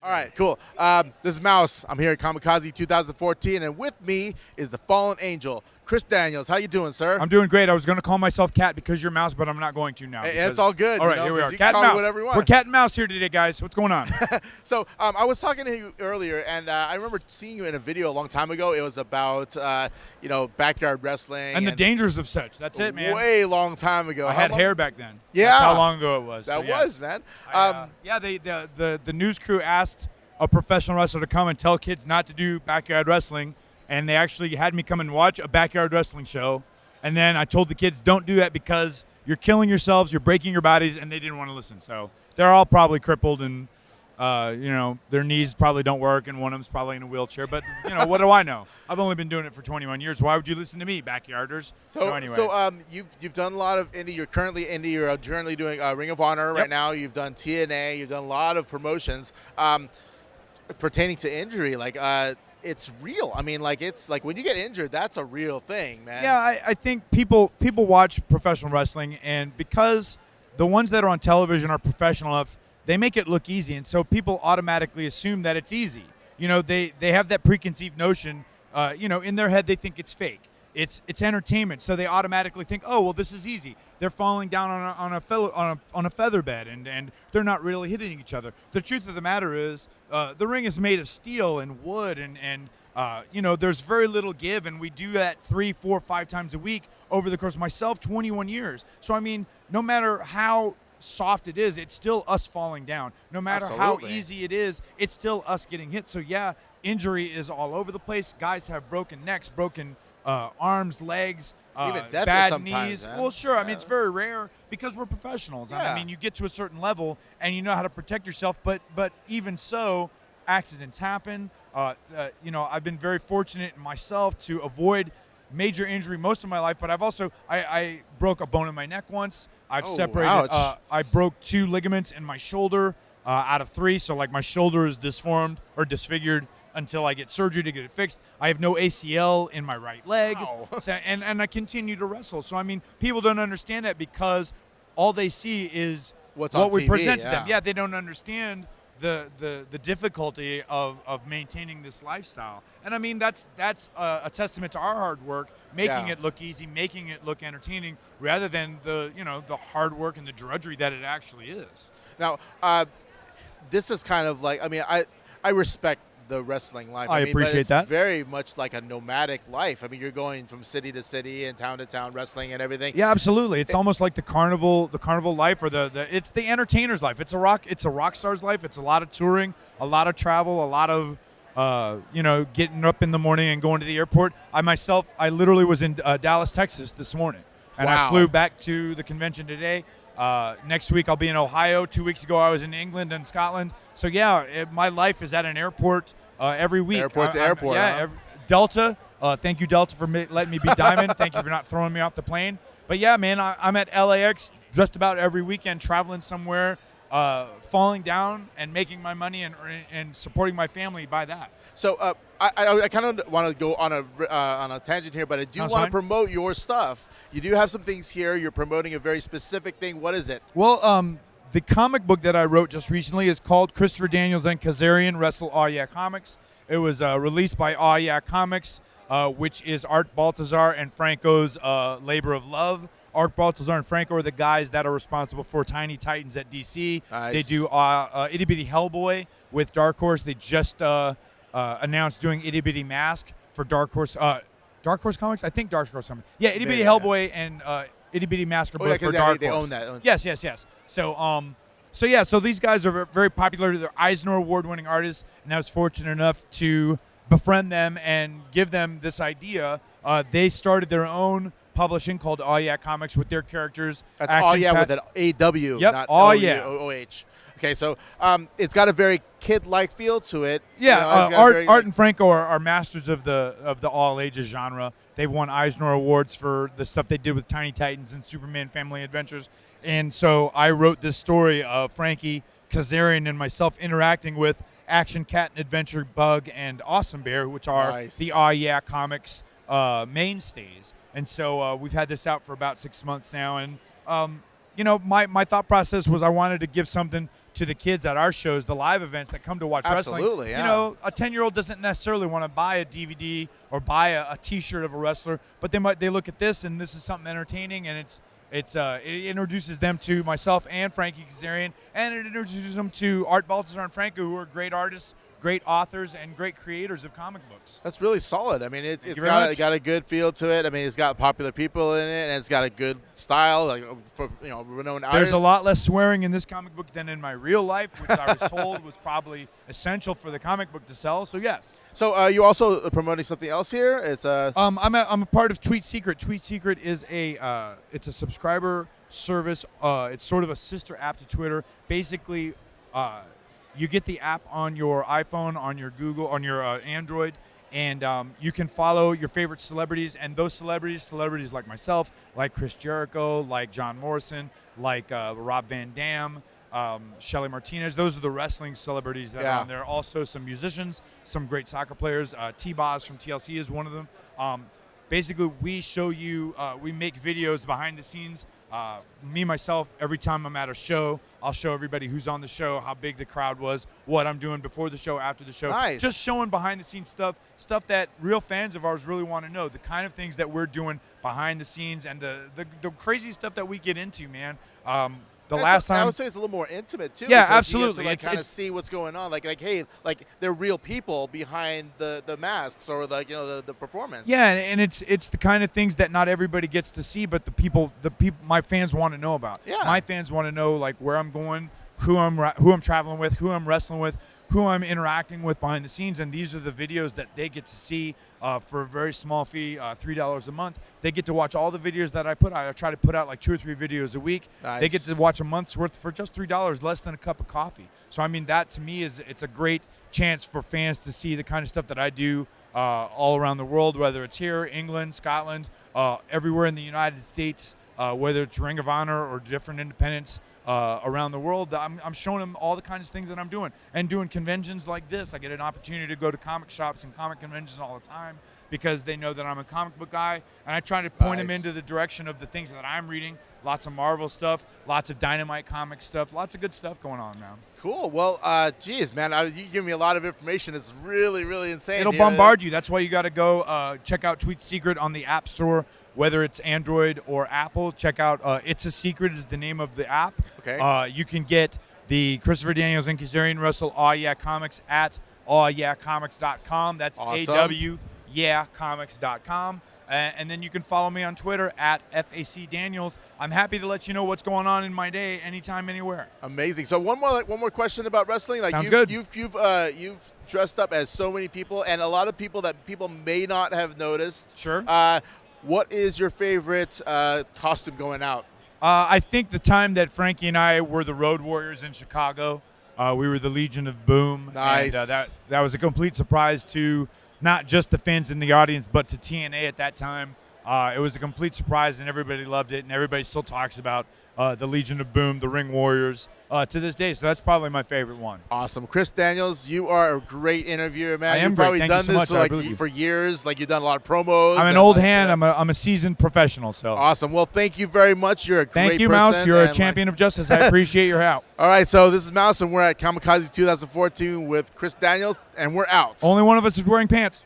All right, cool. This is Mouse. I'm here at Comikaze 2014, and with me is the fallen angel, Chris Daniels. How you doing, sir? I'm doing great. I was going to call myself Cat because you're Mouse, but I'm not going to now. It's all good. All right, here we are. Cat and Mouse. Whatever you want. We're Cat and Mouse here today, guys. What's going on? So I was talking to you earlier, and I remember seeing you in a video a long time ago. It was about backyard wrestling and the dangers of such. That's it, man. Way long time ago. I had hair back then. Yeah, that's how long ago it was. That was, man. The news crew asked a professional wrestler to come and tell kids not to do backyard wrestling, and they actually had me come and watch a backyard wrestling show. And then I told the kids, don't do that because you're killing yourselves, you're breaking your bodies, and they didn't want to listen. So they're all probably crippled, and their knees probably don't work, and one of them's probably in a wheelchair. But what do I know? I've only been doing it for 21 years. Why would you listen to me, backyarders? So anyway, you've done a lot of indie. You're currently indie. You're currently doing Ring of Honor right now. You've done TNA. You've done a lot of promotions. Pertaining to injury, it's real. I mean, it's like when you get injured, that's a real thing, man. Yeah, I think people watch professional wrestling, and because the ones that are on television are professional enough, they make it look easy, and so people automatically assume that it's easy. They have that preconceived notion. In their head, they think it's fake. It's entertainment, so they automatically think, oh, well, this is easy. They're falling down on a feather bed, and they're not really hitting each other. The truth of the matter is, the ring is made of steel and wood, and there's very little give, and we do that 3, 4, 5 times a week over the course of myself, 21 years. So I mean, no matter how soft it is, it's still us falling down. No matter how easy it is, it's still us getting hit. So yeah, injury is all over the place. Guys have broken necks, broken arms, legs, even death bad knees. Man. Well, sure. Yeah. I mean, it's very rare because we're professionals. Yeah. I mean, you get to a certain level and you know how to protect yourself. But even so, accidents happen. I've been very fortunate myself to avoid major injury most of my life. But I've also I broke a bone in my neck once. I've separated. I broke 2 ligaments in my shoulder out of 3. So my shoulder is disformed or disfigured until I get surgery to get it fixed. I have no ACL in my right leg, and I continue to wrestle. So, I mean, people don't understand that because all they see is what we TV, present to them. Yeah, they don't understand the difficulty of maintaining this lifestyle. And, I mean, that's a testament to our hard work, making it look easy, making it look entertaining, rather than the hard work and the drudgery that it actually is. Now, this is kind of I respect the wrestling life. I appreciate that. It's very much like a nomadic life. I mean, you're going from city to city and town to town, wrestling and everything. Yeah, absolutely. It's almost like the carnival life, or it's the entertainer's life. It's a rock star's life. It's a lot of touring, a lot of travel, a lot of getting up in the morning and going to the airport. I literally was in Dallas, Texas this morning, and I flew back to the convention today. Next week I'll be in Ohio. 2 weeks ago I was in England and Scotland. So yeah, my life is at an airport every week. Airport to airport. Yeah, Delta. Thank you, Delta, for letting me be Diamond. Thank you for not throwing me off the plane. But yeah, man, I'm at LAX just about every weekend, traveling somewhere, falling down and making my money and supporting my family by that. So I kind of want to go on a tangent here, but I do want to promote your stuff. You do have some things here. You're promoting a very specific thing. What is it? Well, the comic book that I wrote just recently is called Christopher Daniels and Kazarian Wrestle Aw Yeah Comics. It was released by Aw Yeah Comics, which is Art Baltazar and Franco's labor of love. Art Baltazar and Franco are the guys that are responsible for Tiny Titans at DC. Nice. They do Itty Bitty Hellboy with Dark Horse. They just announced doing Itty Bitty Mask for Dark Horse. Dark Horse Comics? I think Dark Horse Comics. Yeah, Itty Bitty Hellboy and Itty Bitty Mask are both for Dark Horse. They own that. Yes. So these guys are very popular. They're Eisner Award-winning artists, and I was fortunate enough to befriend them and give them this idea. They started their own publishing called Aw Yeah Comics with their characters. That's Aw Yeah with an A-W, not O-O-H. Okay, so it's got a very kid-like feel to it. Yeah, Art and Franco are masters of the all ages genre. They've won Eisner Awards for the stuff they did with Tiny Titans and Superman Family Adventures. And so I wrote this story of Frankie Kazarian and myself interacting with Action Cat and Adventure Bug and Awesome Bear, which are the Aw Yeah Comics mainstays. And so we've had this out for about 6 months now, and my thought process was I wanted to give something to the kids at our shows, the live events that come to watch wrestling. Absolutely, yeah. A 10-year-old doesn't necessarily want to buy a DVD or buy a T-shirt of a wrestler, but they look at this and this is something entertaining, and it introduces them to myself and Frankie Kazarian, and it introduces them to Art Baltazar and Franco, who are great artists, great authors, and great creators of comic books. That's really solid. I mean, it's it got a good feel to it. I mean, it's got popular people in it, and it's got a good style, like for renowned artists. There's a lot less swearing in this comic book than in my real life, which I was told was probably essential for the comic book to sell. So yes. So you also promoting something else here? It's I'm a part of Tweet Secret. Tweet Secret is it's a subscriber service. It's sort of a sister app to Twitter. Basically, you get the app on your iPhone, on your Google, on your Android, and you can follow your favorite celebrities. And those celebrities like myself, like Chris Jericho, like John Morrison, like Rob Van Dam, Shelly Martinez. Those are the wrestling celebrities that are on there. Also some musicians, some great soccer players. T-Boz from TLC is one of them. Basically, we show you, we make videos behind the scenes. Myself, every time I'm at a show, I'll show everybody who's on the show, how big the crowd was, what I'm doing before the show, after the show. Nice. Just showing behind-the-scenes stuff that real fans of ours really want to know, the kind of things that we're doing behind the scenes and the crazy stuff that we get into, man. Last time I would say it's a little more intimate too. Yeah, because absolutely. You get to kind of see what's going on. Like hey, like they're real people behind the masks or the performance. Yeah, and it's the kind of things that not everybody gets to see, but the people my fans want to know about. Yeah. My fans want to know like where I'm going, who I'm traveling with, who I'm wrestling with, who I'm interacting with behind the scenes, and these are the videos that they get to see for a very small fee, $3 a month. They get to watch all the videos that I put out. I try to put out like 2 or 3 videos a week. Nice. They get to watch a month's worth for just $3, less than a cup of coffee. So I mean, that to me it's a great chance for fans to see the kind of stuff that I do all around the world, whether it's here, England, Scotland, everywhere in the United States, whether it's Ring of Honor or different independents around the world. I'm showing them all the kinds of things that I'm doing, and doing conventions like this. I get an opportunity to go to comic shops and comic conventions all the time because they know that I'm a comic book guy, and I try to point them into the direction of the things that I'm reading. Lots of Marvel stuff, lots of Dynamite comic stuff, lots of good stuff going on now. Cool. Well, geez, man, you give me a lot of information. It's really, really insane. It'll bombard you. That's why you got to go check out Tweet Secret on the App Store, whether it's Android or Apple. Check out It's a Secret is the name of the app. Okay. You can get the Christopher Daniels and Kazarian Russell Aw Yeah Comics at awyeahcomics.com. That's awesome. awyeahcomics.com. And then you can follow me on Twitter at FACDaniels. I'm happy to let you know what's going on in my day anytime, anywhere. Amazing. So one more question about wrestling. Like Sounds good. You've dressed up as so many people, and a lot of people that people may not have noticed. Sure. What is your favorite costume going out? I think the time that Frankie and I were the Road Warriors in Chicago, we were the Legion of Boom. Nice. And, that was a complete surprise to not just the fans in the audience, but to TNA at that time. It was a complete surprise, and everybody loved it, and everybody still talks about the Legion of Boom, the Ring Warriors, to this day. So that's probably my favorite one. Awesome. Chris Daniels, you are a great interviewer, man. I am You've probably great. done Thank you this so much. for years. Like, you've done a lot of promos. I'm an old hand. I'm a seasoned professional. So awesome. Well, thank you very much. You're a great person. Thank you, Mouse. You're a champion of justice. I appreciate your help. All right, so this is Mouse, and we're at Comikaze 2014 with Chris Daniels, and we're out. Only one of us is wearing pants.